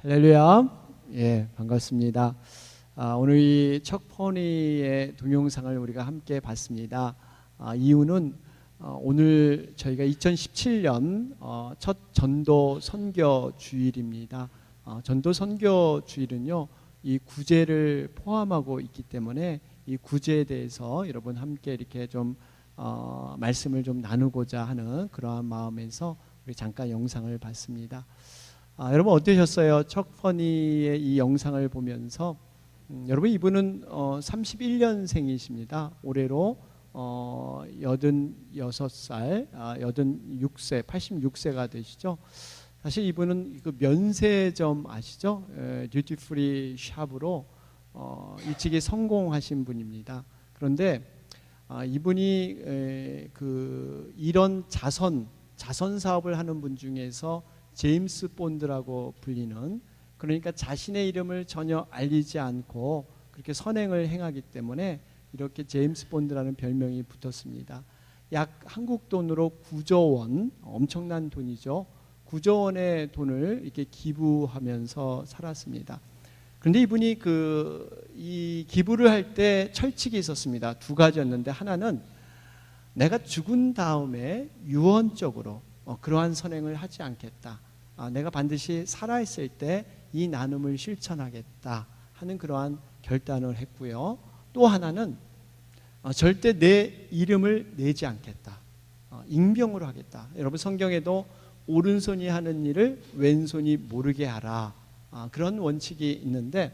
할렐루야. 예, 반갑습니다. 오늘 이 척퍼니의 동영상을 우리가 함께 봤습니다. 이유는 오늘 저희가 2017년 첫 전도 선교 주일입니다. 전도 선교 주일은요, 이 구제를 포함하고 있기 때문에 이 구제에 대해서 여러분 함께 이렇게 좀 말씀을 좀 나누고자 하는 그러한 마음에서 우리 잠깐 영상을 봤습니다. 여러분 어떠셨어요? 척퍼니의 이 영상을 보면서 여러분 이분은 31년생이십니다. 올해로 86살, 86세, 86세가 되시죠. 사실 이분은 그 면세점 아시죠? 듀티프리 샵으로 일찍이 성공하신 분입니다. 그런데 이분이 이런 자선 사업을 하는 분 중에서 제임스 본드라고 불리는, 그러니까 자신의 이름을 전혀 알리지 않고 그렇게 선행을 행하기 때문에 이렇게 제임스 본드라는 별명이 붙었습니다. 약 한국 돈으로 9조 원, 엄청난 돈이죠. 9조 원의 돈을 이렇게 기부하면서 살았습니다. 그런데 이분이 이 기부를 할 때 철칙이 있었습니다. 두 가지였는데, 하나는 내가 죽은 다음에 유언적으로 그러한 선행을 하지 않겠다. 내가 반드시 살아있을 때 이 나눔을 실천하겠다 하는 그러한 결단을 했고요. 또 하나는 절대 내 이름을 내지 않겠다. 익명으로 하겠다. 여러분 성경에도 오른손이 하는 일을 왼손이 모르게 하라. 그런 원칙이 있는데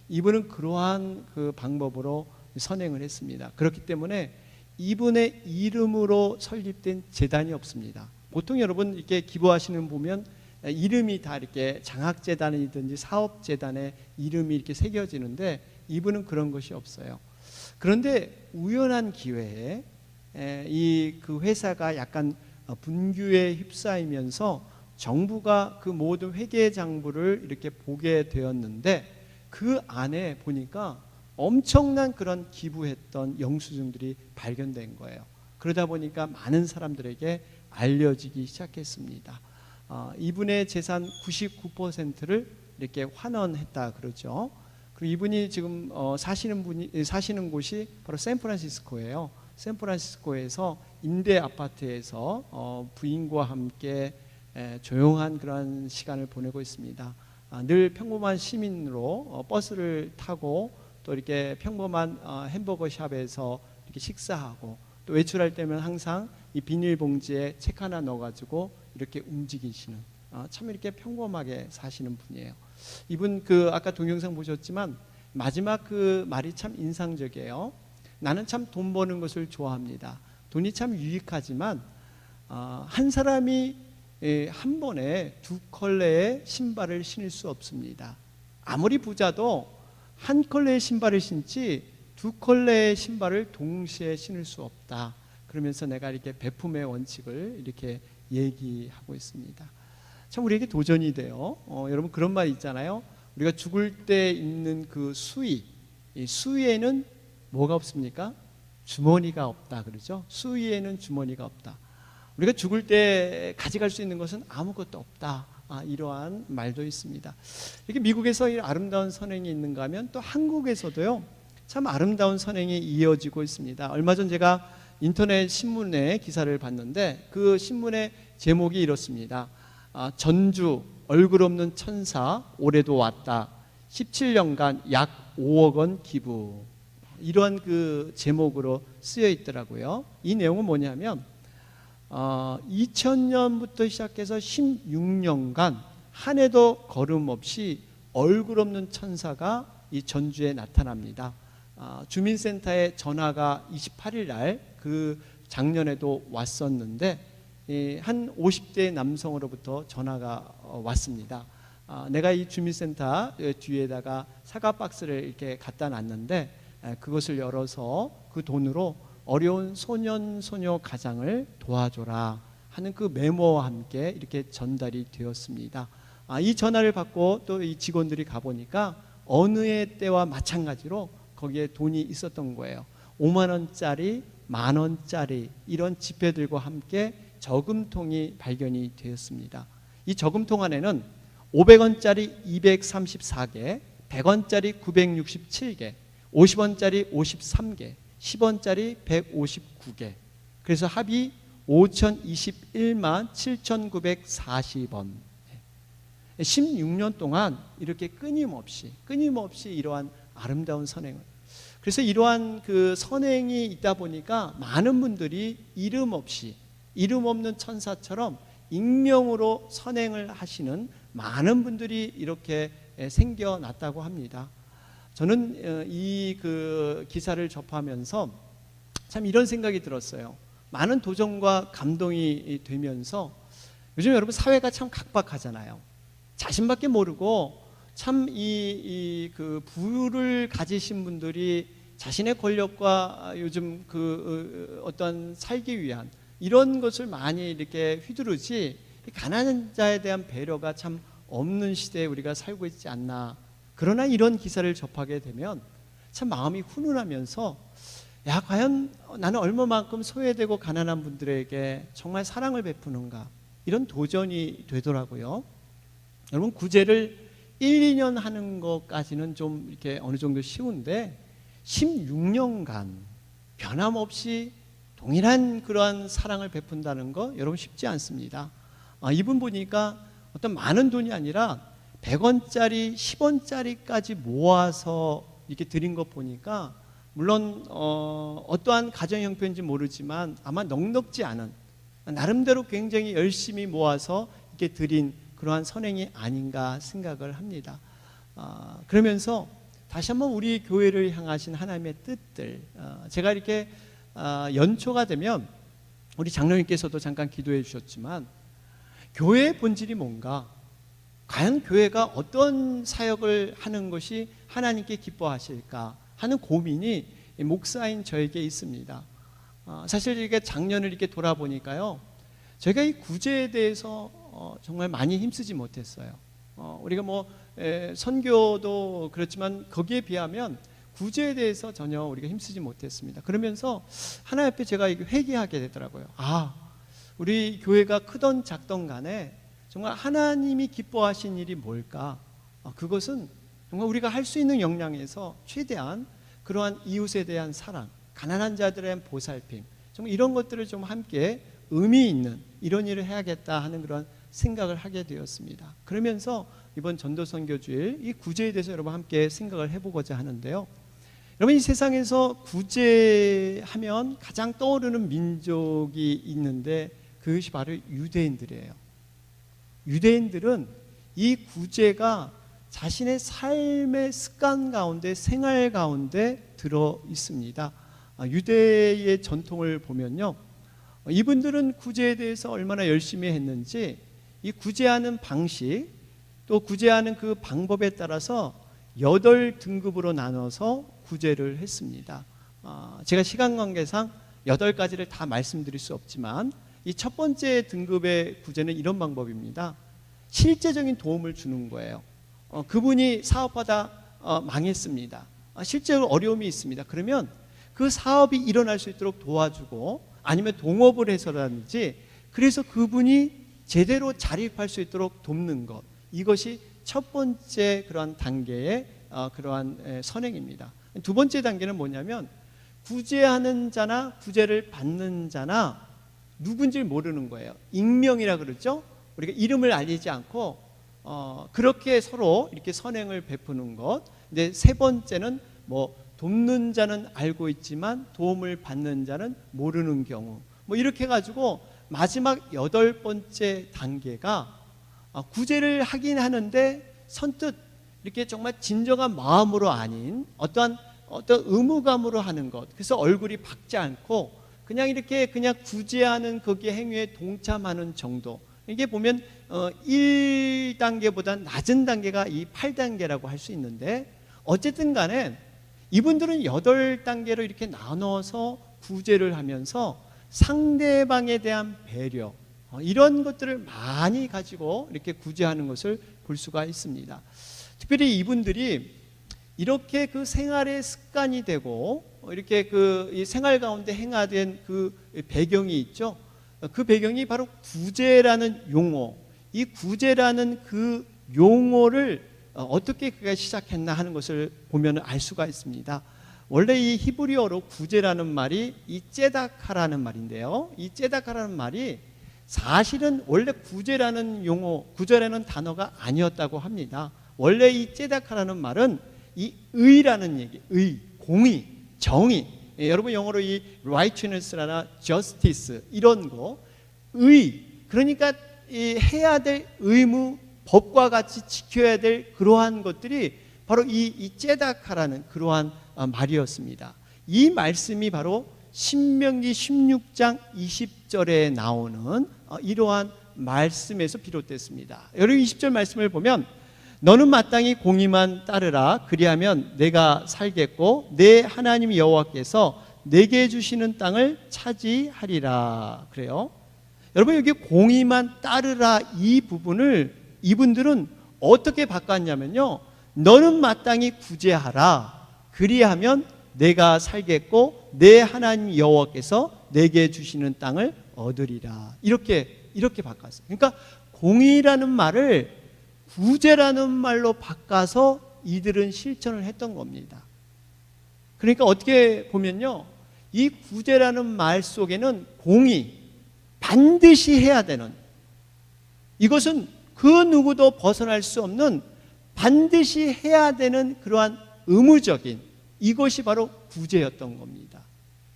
이분은 그러한 그 방법으로 선행을 했습니다. 그렇기 때문에 이분의 이름으로 설립된 재단이 없습니다. 보통 여러분 이렇게 기부하시는 보면 이름이 다 이렇게 장학재단이든지 사업재단에 이름이 이렇게 새겨지는데 이분은 그런 것이 없어요. 그런데 우연한 기회에 그 회사가 약간 분규에 휩싸이면서 정부가 그 모든 회계 장부를 이렇게 보게 되었는데 그 안에 보니까 엄청난 그런 기부했던 영수증들이 발견된 거예요. 그러다 보니까 많은 사람들에게 알려지기 시작했습니다. 이분의 재산 99%를 이렇게 환원했다 그러죠. 그리고 이분이 지금 사시는 곳이 바로 샌프란시스코예요. 샌프란시스코에서 임대 아파트에서 부인과 함께 조용한 그런 시간을 보내고 있습니다. 늘 평범한 시민으로 버스를 타고 또 이렇게 평범한 햄버거 샵에서 이렇게 식사하고 또 외출할 때면 항상 이 비닐봉지에 책 하나 넣어가지고 이렇게 움직이시는, 참 이렇게 평범하게 사시는 분이에요. 이분 아까 동영상 보셨지만 마지막 그 말이 참 인상적이에요. 나는 참 돈 버는 것을 좋아합니다. 돈이 참 유익하지만 한 사람이 한 번에 두 컬레의 신발을 신을 수 없습니다. 아무리 부자도 한 컬레의 신발을 신지 두 컬레의 신발을 동시에 신을 수 없다. 그러면서 내가 이렇게 베품의 원칙을 이렇게 얘기하고 있습니다. 참 우리에게 도전이 돼요. 여러분 그런 말 있잖아요. 우리가 죽을 때 있는 그 수의, 이 수의에는 뭐가 없습니까? 주머니가 없다 그러죠. 수의에는 주머니가 없다. 우리가 죽을 때 가져갈 수 있는 것은 아무것도 없다. 이러한 말도 있습니다. 이렇게 미국에서 이 아름다운 선행이 있는가 하면 또 한국에서도요, 참 아름다운 선행이 이어지고 있습니다. 얼마 전 제가 인터넷 신문에 기사를 봤는데 그 신문의 제목이 이렇습니다. 전주 얼굴 없는 천사 올해도 왔다. 17년간 약 5억 원 기부. 이러한 그 제목으로 쓰여 있더라고요. 이 내용은 뭐냐면 2000년부터 시작해서 16년간 한 해도 걸음 없이 얼굴 없는 천사가 이 전주에 나타납니다. 주민센터에 전화가 28일 날 그 작년에도 왔었는데 한 50대 남성으로부터 전화가 왔습니다. 내가 이 주민센터 뒤에다가 사과 박스를 이렇게 갖다 놨는데 그것을 열어서 그 돈으로 어려운 소년 소녀 가장을 도와줘라 하는 그 메모와 함께 이렇게 전달이 되었습니다. 이 전화를 받고 또 이 직원들이 가보니까 어느 해 때와 마찬가지로 거기에 돈이 있었던 거예요. 5만 원짜리, 만 원짜리 이런 지폐들과 함께 저금통이 발견이 되었습니다. 이 저금통 안에는 500원짜리 234개, 100원짜리 967개, 50원짜리 53개, 10원짜리 159개. 그래서 합이 5,021만 7,940원. 16년 동안 이렇게 끊임없이 이러한 아름다운 선행을. 그래서 이러한 그 선행이 있다 보니까 많은 분들이 이름 없는 천사처럼 익명으로 선행을 하시는 많은 분들이 이렇게 생겨났다고 합니다. 저는 이 그 기사를 접하면서 참 이런 생각이 들었어요. 많은 도전과 감동이 되면서 요즘 여러분 사회가 참 각박하잖아요. 자신밖에 모르고 참 그 부를 가지신 분들이 자신의 권력과 요즘 그 어떤 살기 위한 이런 것을 많이 이렇게 휘두르지 가난한 자에 대한 배려가 참 없는 시대에 우리가 살고 있지 않나. 그러나 이런 기사를 접하게 되면 참 마음이 훈훈하면서 야, 과연 나는 얼마만큼 소외되고 가난한 분들에게 정말 사랑을 베푸는가, 이런 도전이 되더라고요. 여러분, 구제를 1, 2년 하는 것까지는 좀 이렇게 어느 정도 쉬운데 16년간 변함없이 동일한 그러한 사랑을 베푼다는 거 여러분 쉽지 않습니다. 이분 보니까 어떤 많은 돈이 아니라 100원짜리 10원짜리까지 모아서 이렇게 드린 것 보니까 물론 어떠한 가정 형편인지 모르지만 아마 넉넉지 않은, 나름대로 굉장히 열심히 모아서 이렇게 드린 그러한 선행이 아닌가 생각을 합니다. 그러면서 다시 한번 우리 교회를 향하신 하나님의 뜻들, 제가 이렇게 연초가 되면 우리 장로님께서도 잠깐 기도해 주셨지만 교회의 본질이 뭔가, 과연 교회가 어떤 사역을 하는 것이 하나님께 기뻐하실까 하는 고민이 목사인 저에게 있습니다. 사실 이게 작년을 이렇게 돌아보니까요, 저희가 이 구제에 대해서 정말 많이 힘쓰지 못했어요. 우리가 뭐 선교도 그렇지만 거기에 비하면 구제에 대해서 전혀 우리가 힘쓰지 못했습니다. 그러면서 하나님 앞에 제가 회개하게 되더라고요. 우리 교회가 크던 작던 간에 정말 하나님이 기뻐하신 일이 뭘까? 그것은 정말 우리가 할 수 있는 역량에서 최대한 그러한 이웃에 대한 사랑, 가난한 자들에 대한 보살핌, 정말 이런 것들을 좀 함께 의미 있는 이런 일을 해야겠다 하는 그런 생각을 하게 되었습니다. 그러면서 이번 전도선교주일 이 구제에 대해서 여러분 함께 생각을 해보고자 하는데요. 여러분, 이 세상에서 구제하면 가장 떠오르는 민족이 있는데 그것이 바로 유대인들이에요. 유대인들은 이 구제가 자신의 삶의 습관 가운데, 생활 가운데 들어 있습니다. 유대의 전통을 보면요, 이분들은 구제에 대해서 얼마나 열심히 했는지 이 구제하는 방식, 또 구제하는 그 방법에 따라서 8등급으로 나눠서 구제를 했습니다. 제가 시간 관계상 8가지를 다 말씀드릴 수 없지만 이 첫 번째 등급의 구제는 이런 방법입니다. 실제적인 도움을 주는 거예요. 그분이 사업하다 망했습니다. 실제로 어려움이 있습니다. 그러면 그 사업이 일어날 수 있도록 도와주고, 아니면 동업을 해서라든지 그래서 그분이 제대로 자립할 수 있도록 돕는 것, 이것이 첫 번째 그러한 단계의 그러한 선행입니다. 두 번째 단계는 뭐냐면 구제하는 자나 구제를 받는 자나 누군지 모르는 거예요. 익명이라 그러죠. 우리가 이름을 알리지 않고 그렇게 서로 이렇게 선행을 베푸는 것. 근데 세 번째는 뭐 돕는 자는 알고 있지만 도움을 받는 자는 모르는 경우, 뭐 이렇게 해가지고 마지막 8번째 단계가 구제를 하긴 하는데 선뜻 이렇게 정말 진정한 마음으로 아닌 어떤 의무감으로 하는 것. 그래서 얼굴이 밝지 않고 그냥 이렇게 그냥 구제하는 거기에 행위에 동참하는 정도. 이게 보면 1단계보다 낮은 단계가 이 8단계라고 할 수 있는데, 어쨌든 간에 이분들은 8단계로 이렇게 나눠서 구제를 하면서 상대방에 대한 배려, 이런 것들을 많이 가지고 이렇게 구제하는 것을 볼 수가 있습니다. 특별히 이분들이 이렇게 그 생활의 습관이 되고 이렇게 그 이 생활 가운데 행하된 그 배경이 있죠. 그 배경이 바로 구제라는 용어, 이 구제라는 그 용어를 어떻게 그가 시작했나 하는 것을 보면 알 수가 있습니다. 원래 이 히브리어로 구제라는 말이 이 째다카라는 말인데요. 이 째다카라는 말이 사실은 원래 구제라는 용어, 구제라는 단어가 아니었다고 합니다. 원래 이 째다카라는 말은 이 의라는 얘기, 의, 공의, 정의. 여러분 영어로 이 righteousness나 justice 이런 거, 의, 그러니까 이 해야 될 의무, 법과 같이 지켜야 될 그러한 것들이 바로 이 째다카라는 그러한 말이었습니다. 이 말씀이 바로 신명기 16장 20절에 나오는 이러한 말씀에서 비롯됐습니다. 여러분 20절 말씀을 보면 너는 마땅히 공의만 따르라. 그리하면 내가 살겠고 내 하나님 여호와께서 내게 주시는 땅을 차지하리라. 그래요. 여러분 여기 공의만 따르라 이 부분을 이분들은 어떻게 바꿨냐면요. 너는 마땅히 구제하라. 그리하면 내가 살겠고 내 하나님 여호와께서 내게 주시는 땅을 얻으리라. 이렇게 바꿨어요. 그러니까 공의라는 말을 구제라는 말로 바꿔서 이들은 실천을 했던 겁니다. 그러니까 어떻게 보면요, 이 구제라는 말 속에는 공의, 반드시 해야 되는, 이것은 그 누구도 벗어날 수 없는 반드시 해야 되는 그러한 의무적인, 이것이 바로 구제였던 겁니다.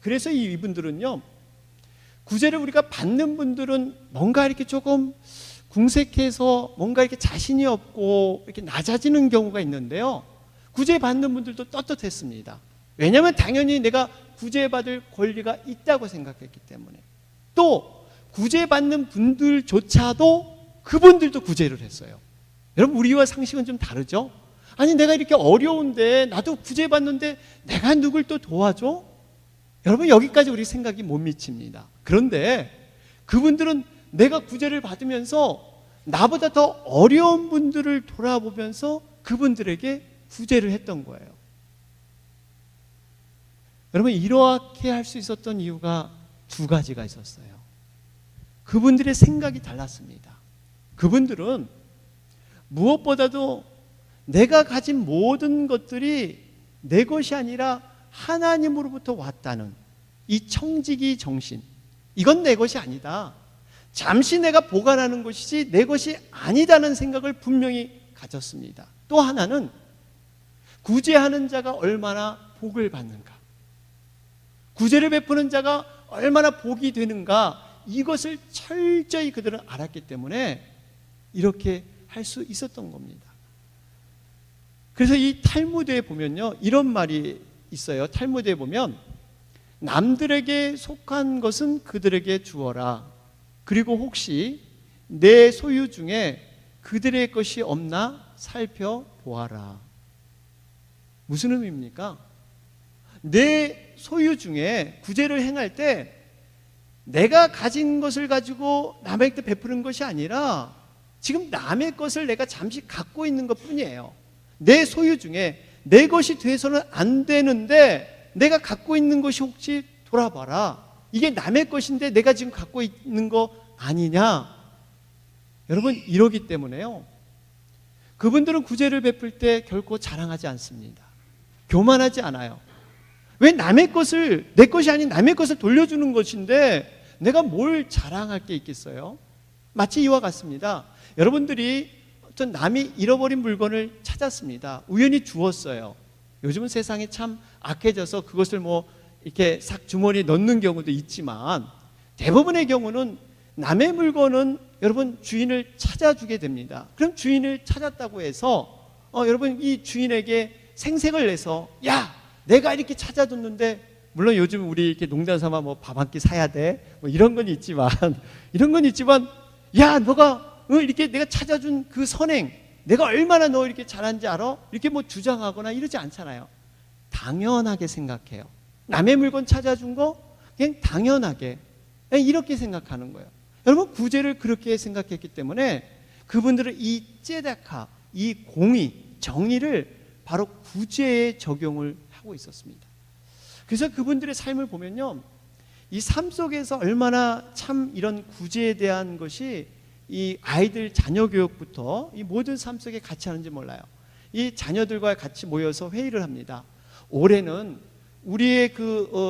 그래서 이분들은요, 구제를 우리가 받는 분들은 뭔가 이렇게 조금 궁색해서 뭔가 이렇게 자신이 없고 이렇게 낮아지는 경우가 있는데요, 구제 받는 분들도 떳떳했습니다. 왜냐하면 당연히 내가 구제받을 권리가 있다고 생각했기 때문에. 또 구제받는 분들조차도 그분들도 구제를 했어요. 여러분 우리와 상식은 좀 다르죠? 아니 내가 이렇게 어려운데 나도 구제받는데 내가 누굴 또 도와줘? 여러분 여기까지 우리 생각이 못 미칩니다. 그런데 그분들은 내가 구제를 받으면서 나보다 더 어려운 분들을 돌아보면서 그분들에게 구제를 했던 거예요. 여러분 이렇게 할 수 있었던 이유가 두 가지가 있었어요. 그분들의 생각이 달랐습니다. 그분들은 무엇보다도 내가 가진 모든 것들이 내 것이 아니라 하나님으로부터 왔다는 이 청지기 정신, 이건 내 것이 아니다, 잠시 내가 보관하는 것이지 내 것이 아니다는 생각을 분명히 가졌습니다. 또 하나는 구제하는 자가 얼마나 복을 받는가, 구제를 베푸는 자가 얼마나 복이 되는가, 이것을 철저히 그들은 알았기 때문에 이렇게 할 수 있었던 겁니다. 그래서 이 탈무드에 보면요, 이런 말이 있어요. 탈무드에 보면 남들에게 속한 것은 그들에게 주어라. 그리고 혹시 내 소유 중에 그들의 것이 없나 살펴보아라. 무슨 의미입니까? 내 소유 중에 구제를 행할 때 내가 가진 것을 가지고 남에게 베푸는 것이 아니라 지금 남의 것을 내가 잠시 갖고 있는 것 뿐이에요. 내 소유 중에 내 것이 돼서는 안 되는데 내가 갖고 있는 것이 혹시 돌아봐라. 이게 남의 것인데 내가 지금 갖고 있는 거 아니냐. 여러분 이러기 때문에요, 그분들은 구제를 베풀 때 결코 자랑하지 않습니다. 교만하지 않아요. 왜 남의 것을, 내 것이 아닌 남의 것을 돌려주는 것인데 내가 뭘 자랑할 게 있겠어요? 마치 이와 같습니다. 여러분들이 어떤 남이 잃어버린 물건을 찾았습니다. 우연히 주웠어요. 요즘은 세상이 참 악해져서 그것을 뭐 이렇게 싹 주머니에 넣는 경우도 있지만 대부분의 경우는 남의 물건은 여러분 주인을 찾아주게 됩니다. 그럼 주인을 찾았다고 해서 여러분 이 주인에게 생색을 내서 야, 내가 이렇게 찾아줬는데, 물론 요즘 우리 이렇게 농담 삼아 뭐 밥 한 끼 사야 돼 뭐 이런 건 있지만 야, 너가 이렇게 내가 찾아준 그 선행, 내가 얼마나 너 이렇게 잘한지 알아? 이렇게 뭐 주장하거나 이러지 않잖아요. 당연하게 생각해요. 남의 물건 찾아준 거 그냥 당연하게 그냥 이렇게 생각하는 거예요. 여러분 구제를 그렇게 생각했기 때문에 그분들은 이 째다카, 이 공의, 정의를 바로 구제에 적용을 하고 있었습니다. 그래서 그분들의 삶을 보면요, 이 삶 속에서 얼마나 참 이런 구제에 대한 것이 이 아이들 자녀 교육부터 이 모든 삶 속에 같이 하는지 몰라요. 이 자녀들과 같이 모여서 회의를 합니다. 올해는 우리의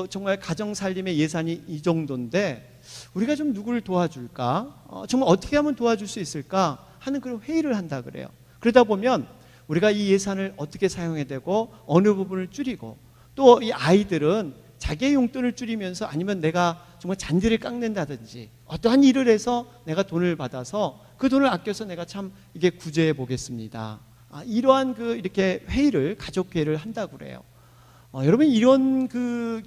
정말 가정 살림의 예산이 이 정도인데 우리가 좀 누구를 도와줄까? 정말 어떻게 하면 도와줄 수 있을까? 하는 그런 회의를 한다 그래요. 그러다 보면 우리가 이 예산을 어떻게 사용해야 되고 어느 부분을 줄이고 또 이 아이들은 자기의 용돈을 줄이면서 아니면 내가 정말 잔디를 깎는다든지 어떠한 일을 해서 내가 돈을 받아서 그 돈을 아껴서 내가 참 이게 구제해 보겠습니다. 이러한 이렇게 회의를 가족 회의를 한다고 그래요. 여러분 이런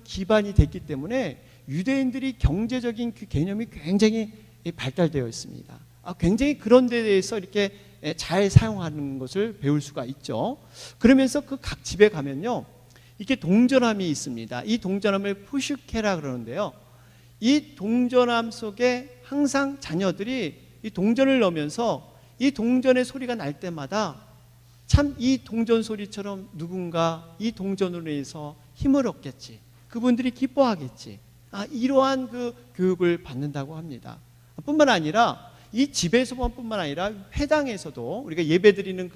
기반이 됐기 때문에 유대인들이 경제적인 그 개념이 굉장히 발달되어 있습니다. 굉장히 그런 데 대해서 이렇게 잘 사용하는 것을 배울 수가 있죠. 그러면서 그 각 집에 가면요, 이렇게 동전함이 있습니다. 이 동전함을 푸슈케라 그러는데요. 이 동전함 속에 항상 자녀들이 이 동전을 넣으면서 이 동전의 소리가 날 때마다 참 이 동전 소리처럼 누군가 이 동전으로 인해서 힘을 얻겠지, 그분들이 기뻐하겠지, 이러한 교육을 받는다고 합니다. 뿐만 아니라 이 집에서뿐만 아니라 회당에서도, 우리가 예배드리는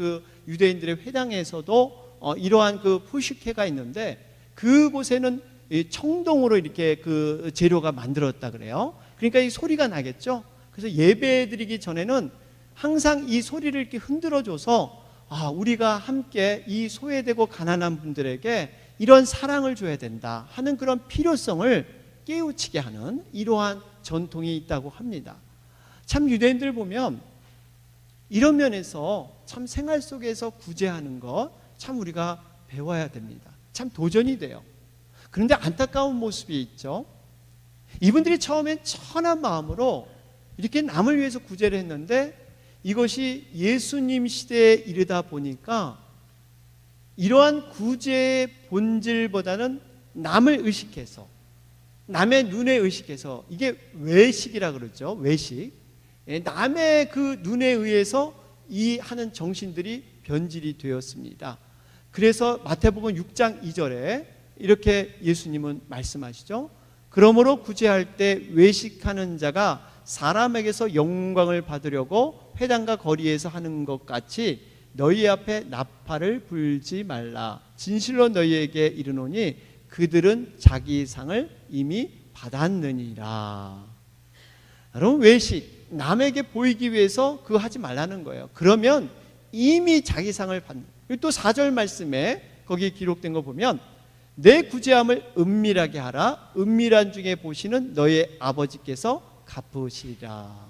유대인들의 회당에서도 이러한 푸슈케가 있는데 그곳에는 청동으로 이렇게 재료가 만들었다 그래요. 그러니까 이 소리가 나겠죠. 그래서 예배드리기 전에는 항상 이 소리를 이렇게 흔들어줘서 우리가 함께 이 소외되고 가난한 분들에게 이런 사랑을 줘야 된다 하는 그런 필요성을 깨우치게 하는 이러한 전통이 있다고 합니다. 참 유대인들 보면 이런 면에서 참 생활 속에서 구제하는 것 참 우리가 배워야 됩니다. 참 도전이 돼요. 그런데 안타까운 모습이 있죠. 이분들이 처음엔 천한 마음으로 이렇게 남을 위해서 구제를 했는데 이것이 예수님 시대에 이르다 보니까 이러한 구제의 본질보다는 남을 의식해서, 남의 눈에 의식해서, 이게 외식이라 그러죠. 외식. 남의 눈에 의해서 이 하는 정신들이 변질이 되었습니다. 그래서 마태복음 6장 2절에 이렇게 예수님은 말씀하시죠. 그러므로 구제할 때 외식하는 자가 사람에게서 영광을 받으려고 회당과 거리에서 하는 것 같이 너희 앞에 나팔을 불지 말라. 진실로 너희에게 이르노니 그들은 자기 상을 이미 받았느니라. 여러분, 외식, 남에게 보이기 위해서 그거 하지 말라는 거예요. 그러면 이미 자기 상을 받는. 또 4절 말씀에 거기 기록된 거 보면 내 구제함을 은밀하게 하라. 은밀한 중에 보시는 너의 아버지께서 갚으시리라.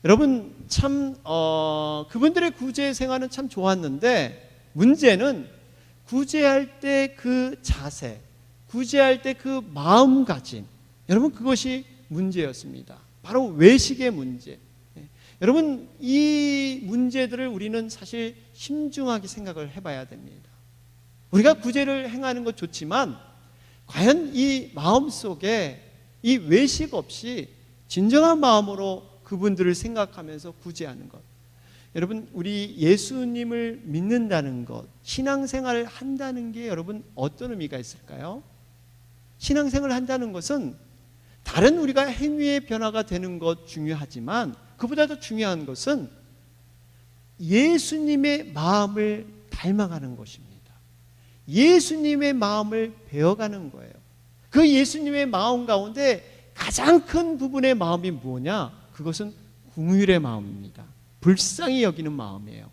여러분 참 그분들의 구제 생활은 참 좋았는데 문제는 구제할 때 그 자세, 구제할 때 그 마음가짐, 여러분 그것이 문제였습니다. 바로 외식의 문제. 여러분 이 문제들을 우리는 사실 신중하게 생각을 해봐야 됩니다. 우리가 구제를 행하는 것 좋지만 과연 이 마음속에 이 외식 없이 진정한 마음으로 그분들을 생각하면서 구제하는 것. 여러분 우리 예수님을 믿는다는 것, 신앙생활을 한다는 게 여러분 어떤 의미가 있을까요? 신앙생활을 한다는 것은 다른 우리가 행위의 변화가 되는 것 중요하지만 그보다 더 중요한 것은 예수님의 마음을 닮아가는 것입니다. 예수님의 마음을 배워가는 거예요. 그 예수님의 마음 가운데 가장 큰 부분의 마음이 뭐냐? 그것은 긍휼의 마음입니다. 불쌍히 여기는 마음이에요.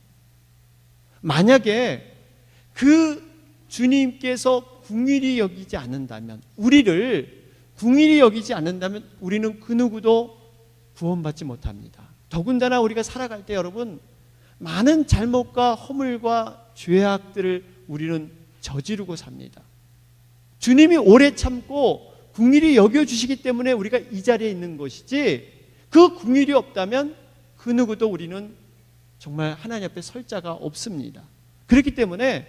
만약에 그 주님께서 긍휼히 여기지 않는다면, 우리를 긍휼히 여기지 않는다면 우리는 그 누구도 구원받지 못합니다. 더군다나 우리가 살아갈 때 여러분 많은 잘못과 허물과 죄악들을 우리는 저지르고 삽니다. 주님이 오래 참고 긍휼히 여겨주시기 때문에 우리가 이 자리에 있는 것이지, 그 긍휼이 없다면 그 누구도 우리는 정말 하나님 앞에 설 자가 없습니다. 그렇기 때문에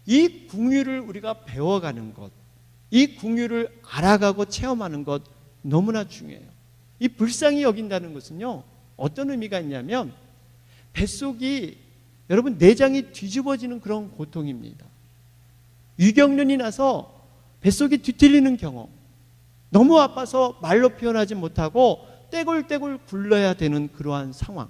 이 긍휼을 우리가 배워가는 것, 이 긍휼을 알아가고 체험하는 것 너무나 중요해요. 이 불쌍히 여긴다는 것은요 어떤 의미가 있냐면 뱃속이, 여러분 내장이 뒤집어지는 그런 고통입니다. 유경련이 나서 뱃속이 뒤틀리는 경험, 너무 아파서 말로 표현하지 못하고 떼굴떼굴 굴러야 되는 그러한 상황,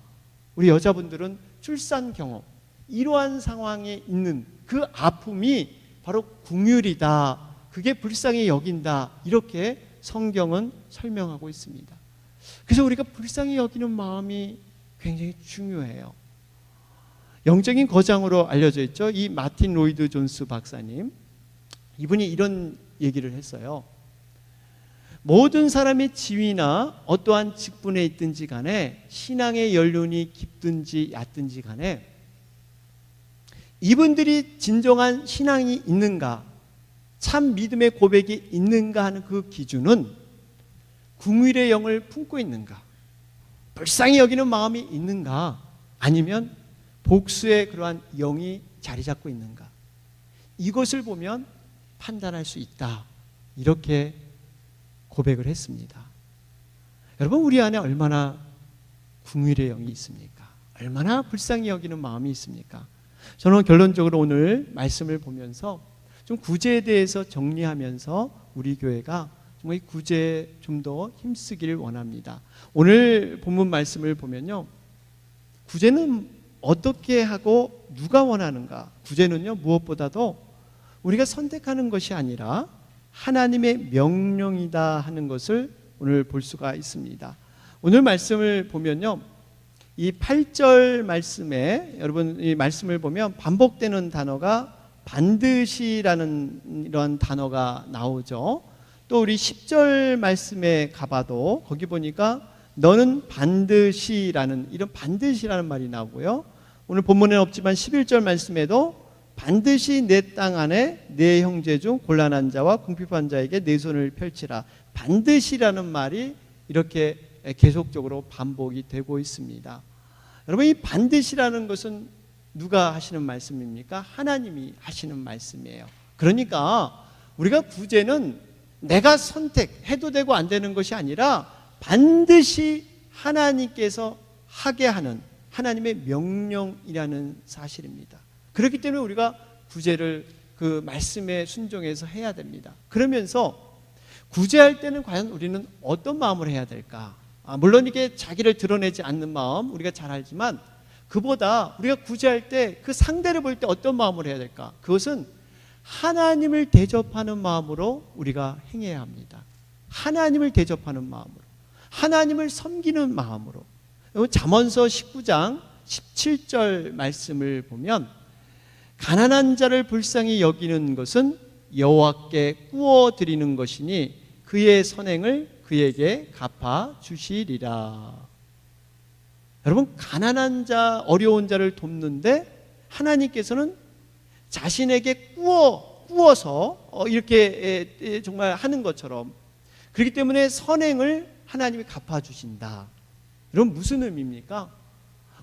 우리 여자분들은 출산 경험, 이러한 상황에 있는 그 아픔이 바로 궁율이다, 그게 불쌍히 여긴다, 이렇게 성경은 설명하고 있습니다. 그래서 우리가 불쌍히 여기는 마음이 굉장히 중요해요. 영적인 거장으로 알려져 있죠. 이 마틴 로이드 존스 박사님, 이분이 이런 얘기를 했어요. 모든 사람의 지위나 어떠한 직분에 있든지 간에, 신앙의 연륜이 깊든지 얕든지 간에, 이분들이 진정한 신앙이 있는가, 참 믿음의 고백이 있는가 하는 그 기준은 궁율의 영을 품고 있는가, 불쌍히 여기는 마음이 있는가, 아니면 복수의 그러한 영이 자리 잡고 있는가, 이것을 보면 판단할 수 있다, 이렇게 고백을 했습니다. 여러분, 우리 안에 얼마나 궁율의 영이 있습니까? 얼마나 불쌍히 여기는 마음이 있습니까? 저는 결론적으로 오늘 말씀을 보면서 좀 구제에 대해서 정리하면서 우리 교회가 정말 이 구제에 좀 더 힘쓰기를 원합니다. 오늘 본문 말씀을 보면요, 구제는 어떻게 하고 누가 원하는가? 구제는요, 무엇보다도 우리가 선택하는 것이 아니라 하나님의 명령이다 하는 것을 오늘 볼 수가 있습니다. 오늘 말씀을 보면요, 이 8절 말씀에, 여러분 이 말씀을 보면 반복되는 단어가 반드시라는 이런 단어가 나오죠. 또 우리 10절 말씀에 가봐도 거기 보니까 너는 반드시라는, 이런 반드시라는 말이 나오고요. 오늘 본문에는 없지만 11절 말씀에도 반드시 내 땅 안에 내 형제 중 곤란한 자와 궁핍한 자에게 내 손을 펼치라, 반드시라는 말이 이렇게 계속적으로 반복이 되고 있습니다. 여러분, 이 반드시라는 것은 누가 하시는 말씀입니까? 하나님이 하시는 말씀이에요. 그러니까 우리가 구제는 내가 선택해도 되고 안 되는 것이 아니라 반드시 하나님께서 하게 하는 하나님의 명령이라는 사실입니다. 그렇기 때문에 우리가 구제를 그 말씀에 순종해서 해야 됩니다. 그러면서 구제할 때는 과연 우리는 어떤 마음을 해야 될까? 물론 이게 자기를 드러내지 않는 마음 우리가 잘 알지만, 그보다 우리가 구제할 때 그 상대를 볼 때 어떤 마음을 해야 될까? 그것은 하나님을 대접하는 마음으로 우리가 행해야 합니다. 하나님을 대접하는 마음으로, 하나님을 섬기는 마음으로. 잠언서 19장 17절 말씀을 보면 가난한 자를 불쌍히 여기는 것은 여호와께 꾸어 드리는 것이니 그의 선행을 그에게 갚아 주시리라. 여러분, 가난한 자, 어려운 자를 돕는데 하나님께서는 자신에게 꾸어서 이렇게 정말 하는 것처럼, 그렇기 때문에 선행을 하나님이 갚아주신다. 이건 무슨 의미입니까?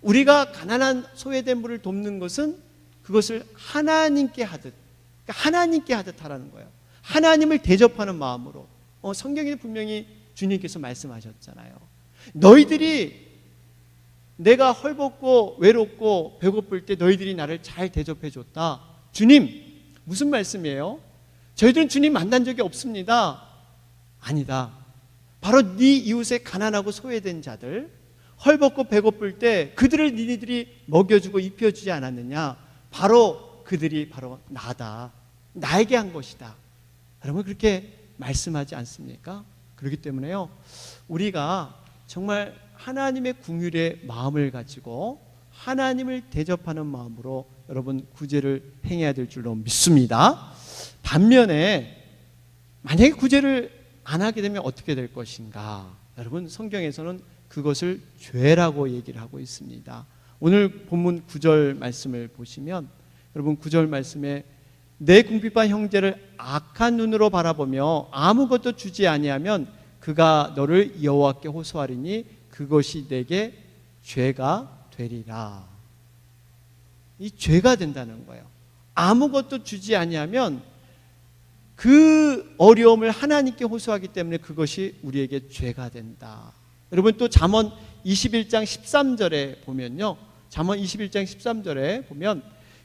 우리가 가난한 소외된 분을 돕는 것은 그것을 하나님께 하듯, 그러니까 하나님께 하듯 하라는 거예요. 하나님을 대접하는 마음으로. 성경에 분명히 주님께서 말씀하셨잖아요. 너희들이, 내가 헐벗고 외롭고 배고플 때 너희들이 나를 잘 대접해 줬다. 주님, 무슨 말씀이에요? 저희들은 주님 만난 적이 없습니다. 아니다. 바로 네 이웃의 가난하고 소외된 자들, 헐벗고 배고플 때 그들을 니네들이 먹여주고 입혀주지 않았느냐? 바로 그들이 바로 나다. 나에게 한 것이다. 여러분, 그렇게 말씀하지 않습니까? 그렇기 때문에요, 우리가 정말 하나님의 긍휼의 마음을 가지고 하나님을 대접하는 마음으로 여러분 구제를 행해야 될 줄로 믿습니다. 반면에 만약에 구제를 안 하게 되면 어떻게 될 것인가? 여러분, 성경에서는 그것을 죄라고 얘기를 하고 있습니다. 오늘 본문 9절 말씀을 보시면, 여러분 9절 말씀에 내 궁핍한 형제를 악한 눈으로 바라보며 아무것도 주지 아니하면 그가 너를 여호와께 호소하리니 그것이 내게 죄가 되리라. 이 죄가 된다는 거예요. 아무것도 주지 아니하면 그 어려움을 하나님께 호소하기 때문에 그것이 우리에게 죄가 된다. 여러분, 또 잠언 21장 13절에 보면요, 잠언 21장 13절에 보면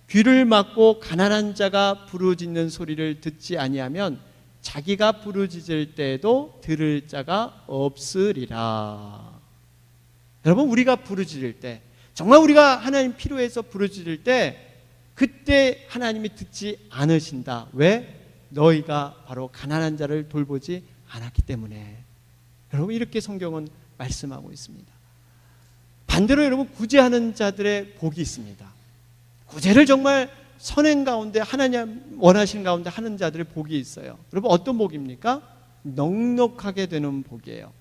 귀를 막고 가난한 자가 부르짖는 소리를 듣지 아니하면 자기가 부르짖을 때에도 들을 자가 없으리라. 여러분, 우리가 부르짖을 때, 정말 우리가 하나님 필요해서 부르짖을 때 그때 하나님이 듣지 않으신다. 왜? 너희가 바로 가난한 자를 돌보지 않았기 때문에. 여러분, 이렇게 성경은 말씀하고 있습니다. 반대로 여러분, 구제하는 자들의 복이 있습니다. 구제를 정말 선행 가운데, 하나님 원하시는 가운데 하는 자들의 복이 있어요. 여러분, 어떤 복입니까? 넉넉하게 되는 복이에요.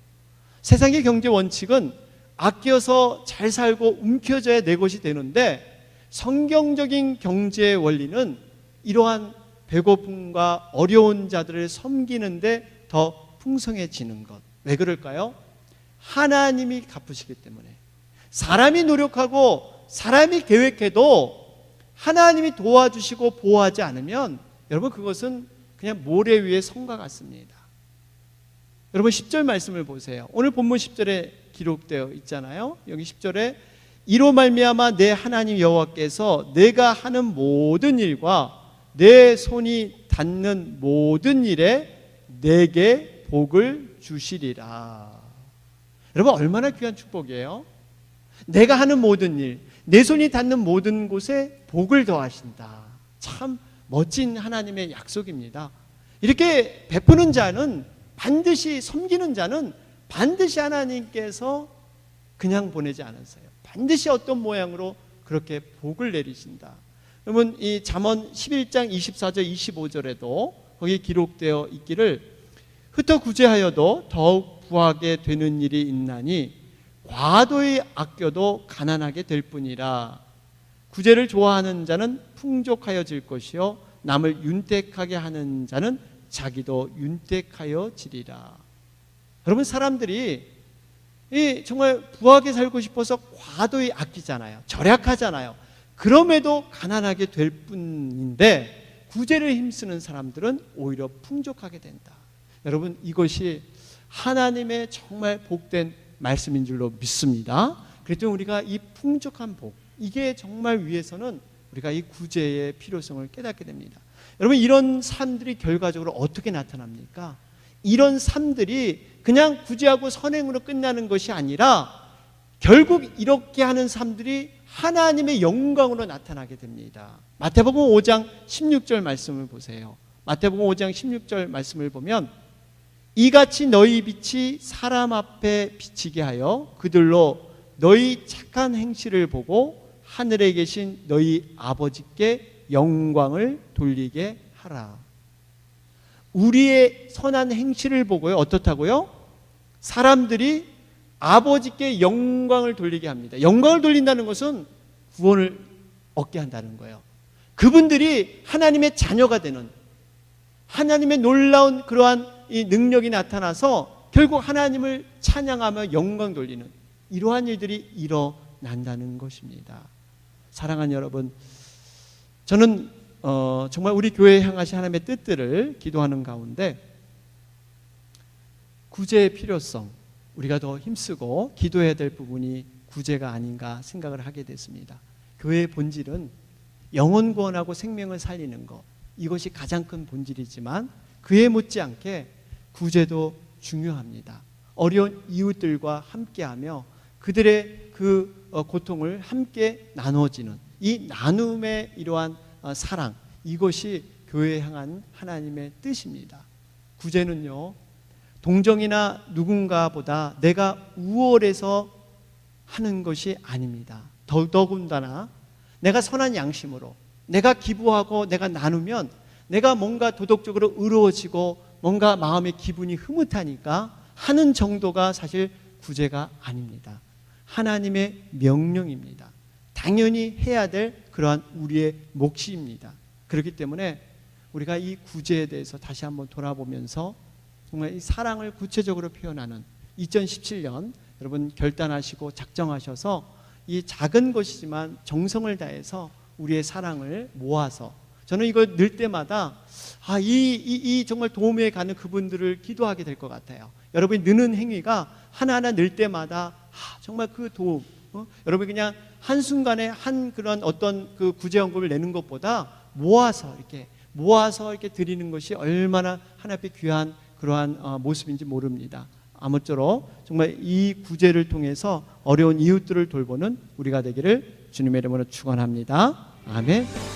세상의 경제 원칙은 아껴서 잘 살고 움켜져야 내 것이 되는데, 성경적인 경제의 원리는 이러한 배고픔과 어려운 자들을 섬기는데 더 풍성해지는 것. 왜 그럴까요? 하나님이 갚으시기 때문에. 사람이 노력하고 사람이 계획해도 하나님이 도와주시고 보호하지 않으면 여러분, 그것은 그냥 모래 위의 성과 같습니다. 여러분, 10절 말씀을 보세요. 오늘 본문 10절에 기록되어 있잖아요. 여기 10절에 이로 말미암아 내 하나님 여호와께서 내가 하는 모든 일과 내 손이 닿는 모든 일에 내게 복을 주시리라. 여러분, 얼마나 귀한 축복이에요. 내가 하는 모든 일, 내 손이 닿는 모든 곳에 복을 더하신다. 참 멋진 하나님의 약속입니다. 이렇게 베푸는 자는 반드시, 섬기는 자는 반드시 하나님께서 그냥 보내지 않으세요. 반드시 어떤 모양으로 그렇게 복을 내리신다. 그러면 이 잠언 11장 24절 25절에도 거기 기록되어 있기를 흩어 구제하여도 더욱 부하게 되는 일이 있나니 과도히 아껴도 가난하게 될 뿐이라. 구제를 좋아하는 자는 풍족하여질 것이요 남을 윤택하게 하는 자는 자기도 윤택하여지리라. 여러분, 사람들이 정말 부하게 살고 싶어서 과도히 아끼잖아요. 절약하잖아요. 그럼에도 가난하게 될 뿐인데 구제를 힘쓰는 사람들은 오히려 풍족하게 된다. 여러분, 이것이 하나님의 정말 복된 말씀인 줄로 믿습니다. 그래서 우리가 이 풍족한 복, 이게 정말 위해서는 우리가 이 구제의 필요성을 깨닫게 됩니다. 여러분, 이런 삶들이 결과적으로 어떻게 나타납니까? 이런 삶들이 그냥 구제하고 선행으로 끝나는 것이 아니라 결국 이렇게 하는 삶들이 하나님의 영광으로 나타나게 됩니다. 마태복음 5장 16절 말씀을 보세요. 마태복음 5장 16절 말씀을 보면 이같이 너희 빛이 사람 앞에 비치게 하여 그들로 너희 착한 행실을 보고 하늘에 계신 너희 아버지께 영광을 돌리게 하라. 우리의 선한 행실을 보고요, 어떻다고요? 사람들이 아버지께 영광을 돌리게 합니다. 영광을 돌린다는 것은 구원을 얻게 한다는 거예요. 그분들이 하나님의 자녀가 되는, 하나님의 놀라운 그러한 이 능력이 나타나서 결국 하나님을 찬양하며 영광 돌리는 이러한 일들이 일어난다는 것입니다. 사랑하는 여러분, 저는 정말 우리 교회에 향하신 하나님의 뜻들을 기도하는 가운데 구제의 필요성, 우리가 더 힘쓰고 기도해야 될 부분이 구제가 아닌가 생각을 하게 됐습니다. 교회의 본질은 영혼 구원하고 생명을 살리는 것, 이것이 가장 큰 본질이지만 그에 못지않게 구제도 중요합니다. 어려운 이웃들과 함께하며 그들의 그 고통을 함께 나눠지는 이 나눔의 이러한 사랑, 이것이 교회에 향한 하나님의 뜻입니다. 구제는요, 동정이나 누군가보다 내가 우월해서 하는 것이 아닙니다. 더더군다나 내가 선한 양심으로 내가 기부하고 내가 나누면 내가 뭔가 도덕적으로 의로워지고 뭔가 마음의 기분이 흐뭇하니까 하는 정도가 사실 구제가 아닙니다. 하나님의 명령입니다. 당연히 해야 될 그러한 우리의 몫입니다. 그렇기 때문에 우리가 이 구제에 대해서 다시 한번 돌아보면서 정말 이 사랑을 구체적으로 표현하는 2017년 여러분 결단하시고 작정하셔서 이 작은 것이지만 정성을 다해서 우리의 사랑을 모아서, 저는 이걸 늘 때마다 이 정말 도움에 가는 그분들을 기도하게 될 것 같아요. 여러분이 느는 행위가 하나하나 늘 때마다 정말 그 도움, 여러분이 그냥 한순간에 한 그런 어떤 그 구제연금을 내는 것보다 모아서 이렇게 모아서 이렇게 드리는 것이 얼마나 하나님 앞에 귀한 그러한 모습인지 모릅니다. 아무쪼록 정말 이 구제를 통해서 어려운 이웃들을 돌보는 우리가 되기를 주님의 이름으로 축원합니다. 아멘.